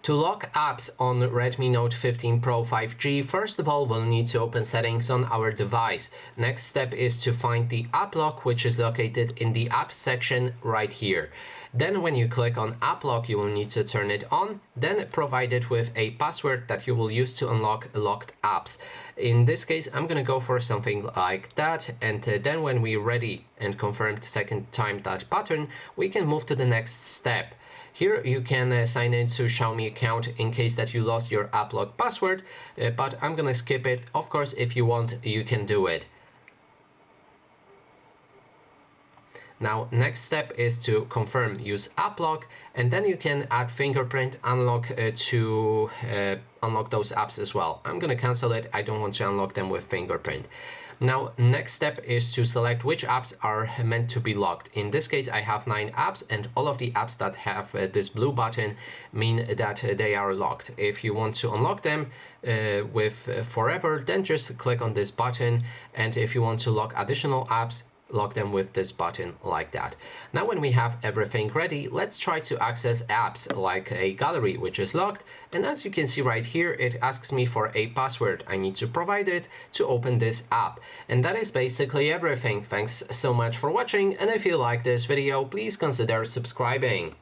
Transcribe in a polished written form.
To lock apps on Redmi Note 15 Pro 5G, first of all, we'll need to open settings on our device. Next step is to find the app lock, which is located in the apps section right here. Then when you click on app lock, you will need to turn it on, then provide it with a password that you will use to unlock locked apps. In this case, I'm gonna go for something like that, and then when we're ready and confirm the second time that pattern, we can move to the next step. Here you can sign in to Xiaomi account in case that you lost your app lock password, but I'm gonna skip it. Of course, if you want, you can do it. Now, next step is to confirm use app lock, and then you can add fingerprint unlock to unlock those apps as well. I'm gonna cancel it. I don't want to unlock them with fingerprint. Now, next step is to select which apps are meant to be locked. In this case, I have 9 apps, and all of the apps that have this blue button mean that they are locked. If you want to unlock them with forever, then just click on this button, and if you want to lock additional apps, lock them with this button like that. Now when we have everything ready, let's try to access apps like a gallery, which is locked, and as you can see right here, it asks me for a password. I need to provide it to open this app, and that is basically everything. Thanks so much for watching, and if you like this video, please consider subscribing.